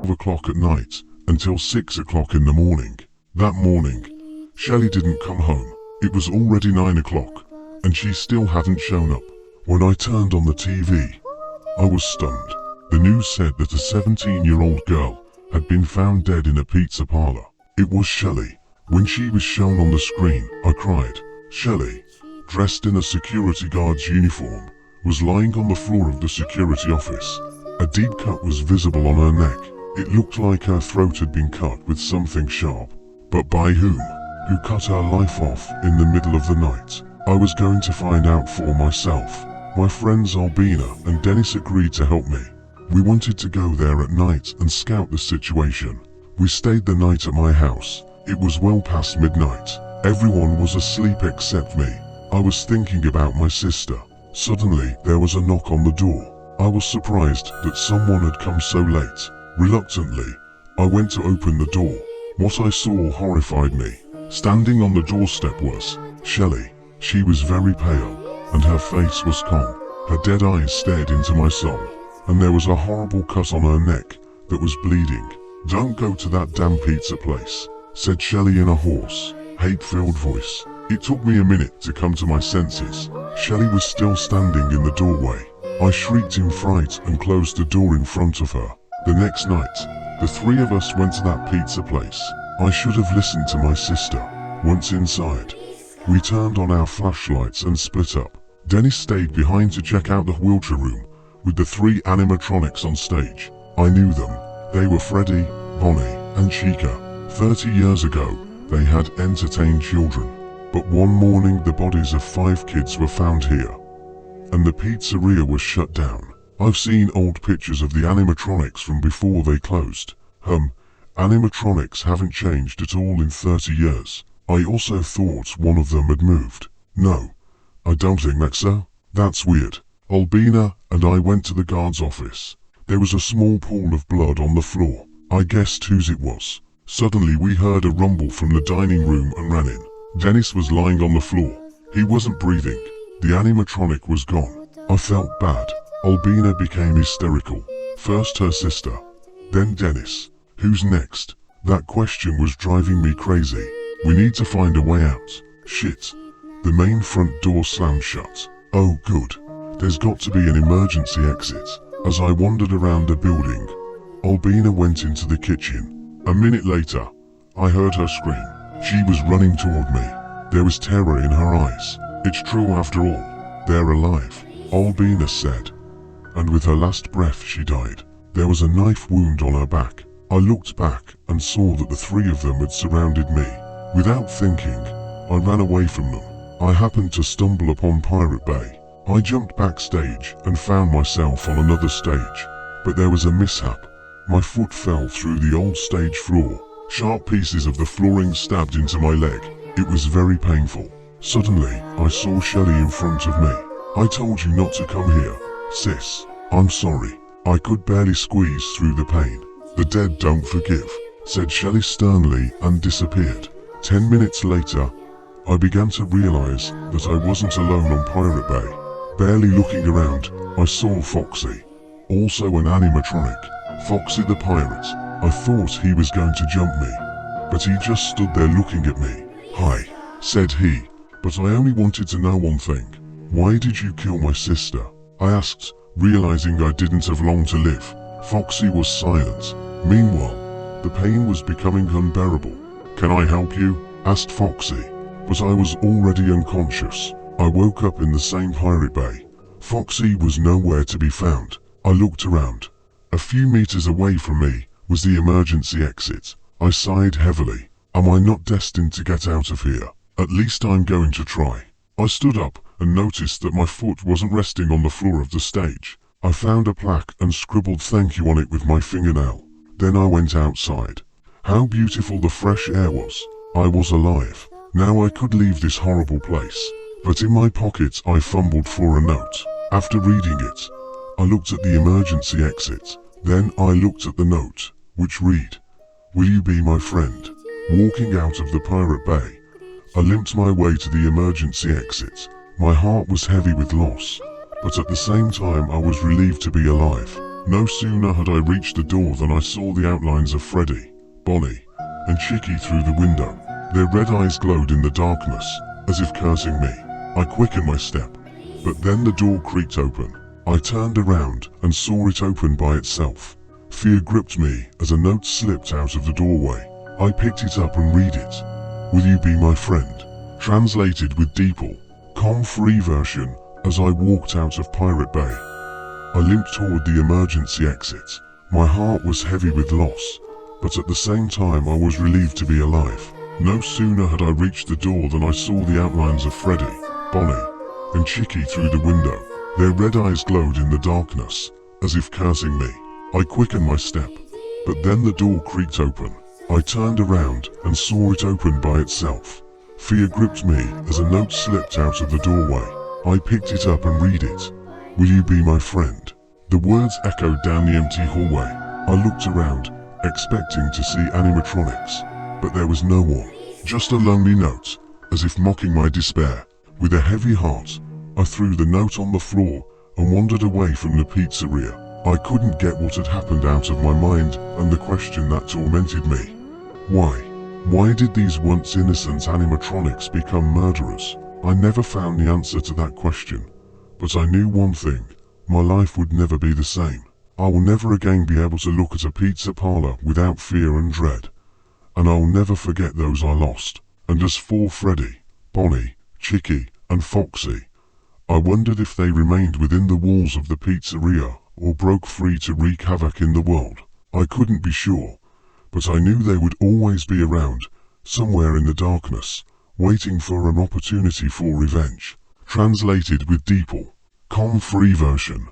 12 o'clock at night until 6 o'clock in the morning. That morning, Shelly didn't come home. It was already 9 o'clock, and she still hadn't shown up. When I turned on the TV, I was stunned. The news said that a 17-year-old girl had been found dead in a pizza parlor. It was Shelly. When she was shown on the screen, I cried. Shelly, dressed in a security guard's uniform, was lying on the floor of the security office. A deep cut was visible on her neck. It looked like her throat had been cut with something sharp. But by whom? Who cut her life off in the middle of the night? I was going to find out for myself. My friends Albina and Denis agreed to help me. We wanted to go there at night and scout the situation. We stayed the night at my house. It was well past midnight. Everyone was asleep except me. I was thinking about my sister. Suddenly, there was a knock on the door. I was surprised that someone had come so late. Reluctantly, I went to open the door. What I saw horrified me. Standing on the doorstep was Shelly. She was very pale, and her face was calm. Her dead eyes stared into my soul, and there was a horrible cut on her neck that was bleeding. "Don't go to that damn pizza place," said Shelly in a hoarse, hate-filled voice. It took me a minute to come to my senses. Shelly was still standing in the doorway. I shrieked in fright and closed the door in front of her. The next night, the three of us went to that pizza place. I should have listened to my sister. Once inside, we turned on our flashlights and split up. Denis stayed behind to check out the wheelchair room with the three animatronics on stage. I knew them. They were Freddy, Bonnie, and Chica. 30 years ago, they had entertained children. But one morning the bodies of 5 kids were found here, and the pizzeria was shut down. I've seen old pictures of the animatronics from before they closed. Animatronics haven't changed at all in 30 years. I also thought one of them had moved. No, I don't think that's so. That's weird. Albina and I went to the guard's office. There was a small pool of blood on the floor. I guessed whose it was. Suddenly we heard a rumble from the dining room and ran in. Denis was lying on the floor. He wasn't breathing. The animatronic was gone. I felt bad. Albina became hysterical. First her sister, then Denis. Who's next? That question was driving me crazy. We need to find a way out. Shit. The main front door slammed shut. Oh good. There's got to be an emergency exit. As I wandered around the building, Albina went into the kitchen. A minute later, I heard her scream. She was running toward me. There was terror in her eyes. It's true after all. They're alive, Albina said. And with her last breath she died. There was a knife wound on her back. I looked back and saw that the 3 of them had surrounded me. Without thinking, I ran away from them. I happened to stumble upon Pirate Bay. I jumped backstage and found myself on another stage. But there was a mishap. My foot fell through the old stage floor. Sharp pieces of the flooring stabbed into my leg. It was very painful. Suddenly, I saw Shelly in front of me. "I told you not to come here, sis. I'm sorry." I could barely squeeze through the pain. "The dead don't forgive," said Shelly sternly and disappeared. 10 minutes later, I began to realize that I wasn't alone on Pirate Bay. Barely looking around, I saw Foxy, also an animatronic. Foxy the pirate. I thought he was going to jump me, but he just stood there looking at me. "Hi," said he, "but I only wanted to know one thing. Why did you kill my sister?" I asked, realizing I didn't have long to live. Foxy was silent. Meanwhile, the pain was becoming unbearable. "Can I help you?" asked Foxy, but I was already unconscious. I woke up in the same Pirate Bay. Foxy was nowhere to be found. I looked around. A few meters away from me was the emergency exit. I sighed heavily. Am I not destined to get out of here? At least I'm going to try. I stood up and noticed that my foot wasn't resting on the floor of the stage. I found a plaque and scribbled thank you on it with my fingernail. Then I went outside. How beautiful the fresh air was. I was alive. Now I could leave this horrible place. But in my pocket I fumbled for a note. After reading it, I looked at the emergency exit. Then I looked at the note, which read, "Will you be my friend?" Walking out of the Pirate Bay, I limped my way to the emergency exit. My heart was heavy with loss, but at the same time I was relieved to be alive. No sooner had I reached the door than I saw the outlines of Freddy, Bonnie, and Chicky through the window. Their red eyes glowed in the darkness, as if cursing me. I quickened my step, but then the door creaked open. I turned around and saw it open by itself. Fear gripped me as a note slipped out of the doorway. I picked it up and read it. "Will you be my friend?" Translated with Deeple, free version. As I walked out of Pirate Bay, I limped toward the emergency exit. My heart was heavy with loss, but at the same time I was relieved to be alive. No sooner had I reached the door than I saw the outlines of Freddy, Bonnie, and Chicky through the window. Their red eyes glowed in the darkness, as if cursing me. I quickened my step, but then the door creaked open. I turned around and saw it open by itself. Fear gripped me as a note slipped out of the doorway. I picked it up and read it. "Will you be my friend?" The words echoed down the empty hallway. I looked around, expecting to see animatronics, but there was no one. Just a lonely note, as if mocking my despair. With a heavy heart, I threw the note on the floor and wandered away from the pizzeria. I couldn't get what had happened out of my mind and the question that tormented me. Why? Why did these once innocent animatronics become murderers? I never found the answer to that question, but I knew one thing: my life would never be the same. I will never again be able to look at a pizza parlor without fear and dread, and I will never forget those I lost. And as for Freddy, Bonnie, Chicky, and Foxy, I wondered if they remained within the walls of the pizzeria or broke free to wreak havoc in the world. I couldn't be sure, but I knew they would always be around, somewhere in the darkness, waiting for an opportunity for revenge. Translated with Deeple, free version.